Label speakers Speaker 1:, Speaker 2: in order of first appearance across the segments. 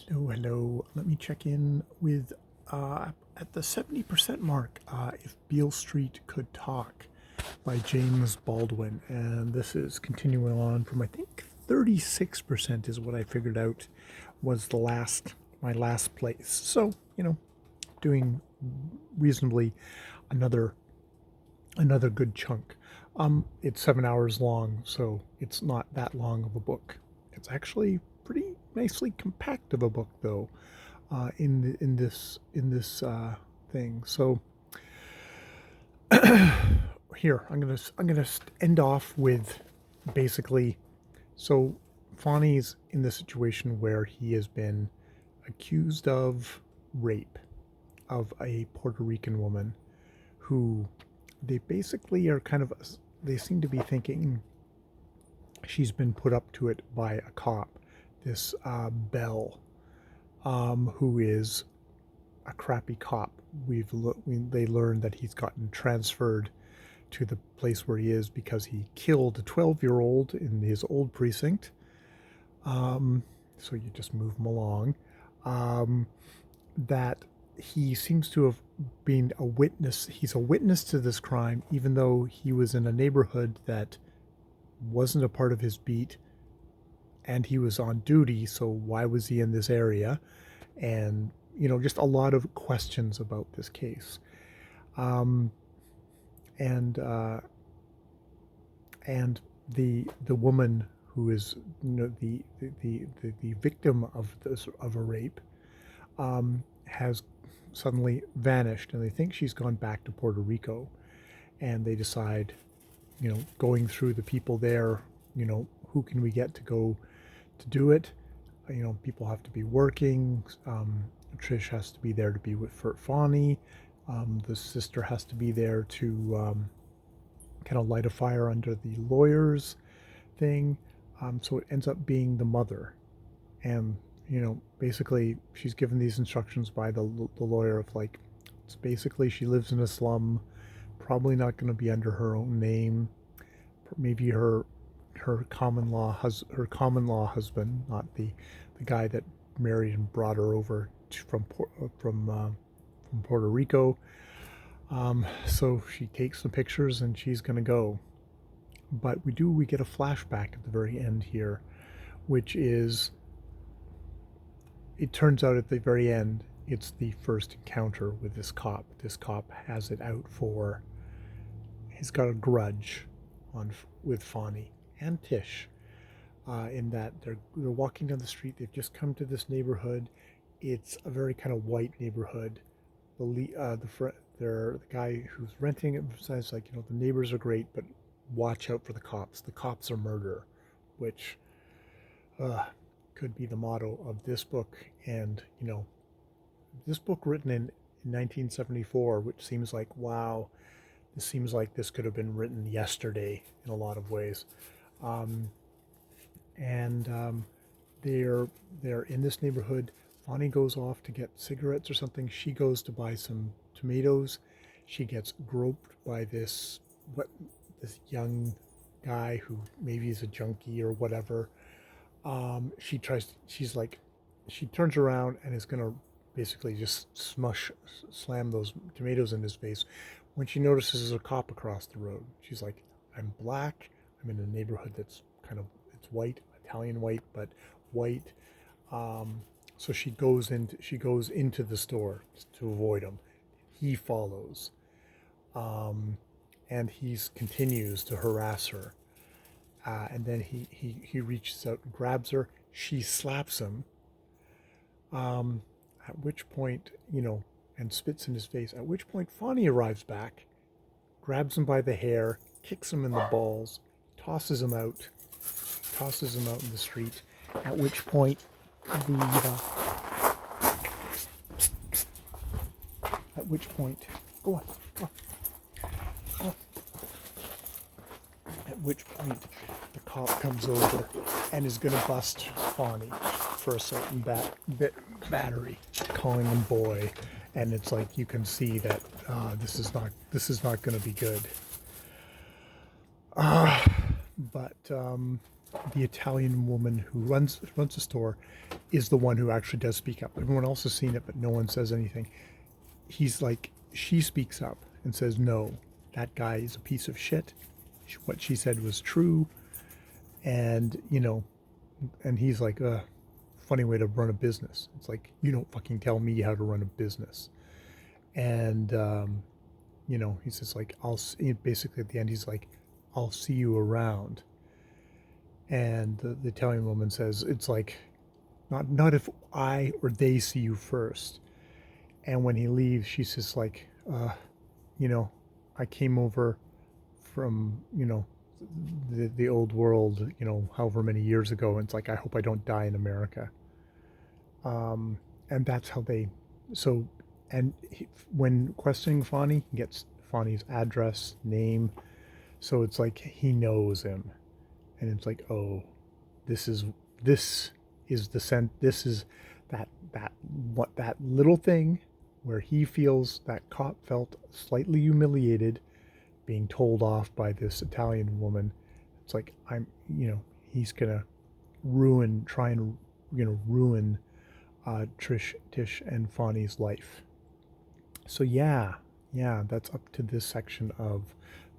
Speaker 1: Hello. Let me check in with at the 70% mark. If Beale Street Could Talk by James Baldwin, and this is continuing on from I think 36% is what I figured out was my last place. So doing reasonably another good chunk. It's 7 hours long, so it's not that long of a book. It's actually pretty nicely compact of a book, though. In this thing. So here I'm gonna end off with basically. So Fonny's in the situation where he has been accused of rape of a Puerto Rican woman who they basically are kind of, they seem to be thinking she's been put up to it by a cop, this Bell, who is a crappy cop. They learned that he's gotten transferred to the place where he is because he killed a 12-year-old in his old precinct. So you just move him along. That he seems to have been a witness. He's a witness to this crime, even though he was in a neighborhood that wasn't a part of his beat, and he was on duty. So why was he in this area? And just a lot of questions about this case. And the woman who is the victim of a rape has suddenly vanished, and they think she's gone back to Puerto Rico, and they decide, going through the people there, who can we get to go to do it? People have to be working. Trish has to be there to be with Fonny. The sister has to be there to kind of light a fire under the lawyer's thing. So it ends up being the mother. And, basically she's given these instructions by the lawyer of like, it's basically she lives in a slum, probably not going to be under her own name. Maybe her common law husband, not the guy that married and brought her over from Puerto Rico. So she takes some pictures and she's gonna go. But we get a flashback at the very end here, which is, it turns out at the very end it's the first encounter with this cop. This cop has it out for, he's got a grudge with Fonny and Tish, in that they're walking down the street. They've just come to this neighborhood. It's a very kind of white neighborhood. The guy who's renting it says, like, the neighbors are great, but watch out for the cops. The cops are murder, which could be the motto of this book. And this book written in 1974, which seems like, wow, this seems like this could have been written yesterday in a lot of ways. They're in this neighborhood. Fonny goes off to get cigarettes or something. She goes to buy some tomatoes. She gets groped by this young guy who maybe is a junkie or whatever. She turns around and is gonna basically just slam those tomatoes in his face, when she notices there's a cop across the road. She's like, I'm black, I'm in a neighborhood that's kind of, it's white, Italian white, but white. So she goes into the store to avoid him. He follows, and he continues to harass her. And then he reaches out and grabs her. She slaps him. At which point, and spits in his face. At which point, Fonny arrives back, grabs him by the hair, kicks him in the balls, tosses him out in the street. At which point, go on. At which point, the cop comes over and is going to bust Fonny for assault and battery, calling him boy. And it's like, you can see that this is not going to be good. But the Italian woman who runs the store is the one who actually does speak up. Everyone else has seen it, but no one says anything. He's like, she speaks up and says, no, that guy is a piece of shit. What she said was true. And, you know, and he's like, funny way to run a business. It's like, you don't fucking tell me how to run a business. And, you know, he's just like, basically at the end, he's like, I'll see you around. And the Italian woman says, it's like, not if I or they see you first. And when he leaves, she's just like, you know, I came over from, you know, the old world, you know, however many years ago. And it's like, I hope I don't die in America. And that's how they, so, and when questioning Fonny, he gets Fonny's address, name. So it's like, he knows him. And it's like, oh, this is that little thing where he feels that cop felt slightly humiliated being told off by this Italian woman. It's like, you know, he's gonna try and ruin Tish and Fonny's life. So yeah, that's up to this section of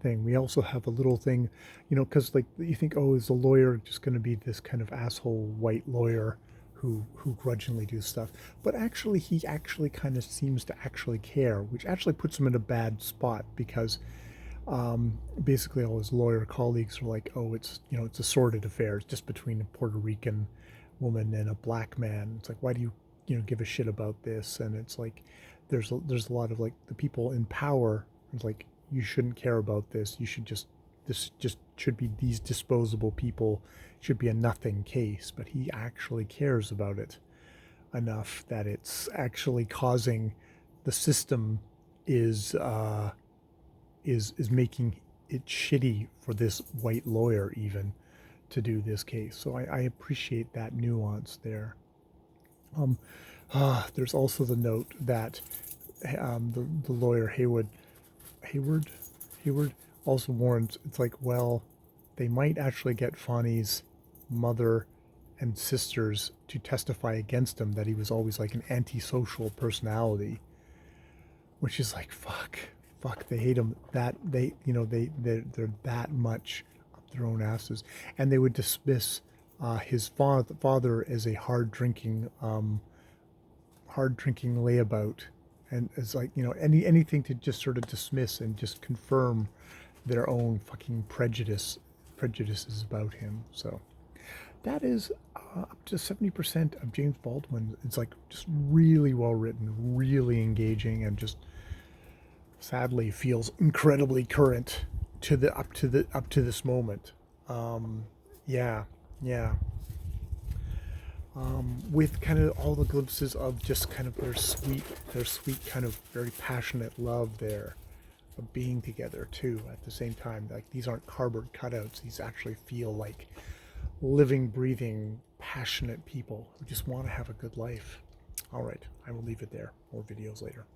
Speaker 1: thing. We also have a little thing, you know, because like you think, oh, is the lawyer just going to be this kind of asshole white lawyer who grudgingly do stuff? But actually, he actually kind of seems to actually care, which actually puts him in a bad spot because basically all his lawyer colleagues are like, oh, it's, you know, it's a sordid affair. It's just between a Puerto Rican woman and a black man. It's like, why do you know, give a shit about this? And it's like, there's a lot of like the people in power. It's like, you shouldn't care about this. You should this should be, these disposable people should be a nothing case. But he actually cares about it enough that it's actually causing the system is making it shitty for this white lawyer even to do this case. So I appreciate that nuance there. There's also the note that the lawyer Hayward also warns, it's like, well, they might actually get Fonny's mother and sisters to testify against him, that he was always like an antisocial personality, which is like, fuck, they hate him, that they're that much up their own asses. And they would dismiss his father as a hard drinking layabout. And it's like, you know, anything to just sort of dismiss and just confirm their own fucking prejudices about him. So that is up to 70% of James Baldwin. It's like just really well written, really engaging, and just sadly feels incredibly current to up to this moment. Yeah. With kind of all the glimpses of just kind of their sweet kind of very passionate love there, of being together too at the same time. Like, these aren't cardboard cutouts. These actually feel like living, breathing, passionate people who just want to have a good life. All right, I will leave it there. More videos later.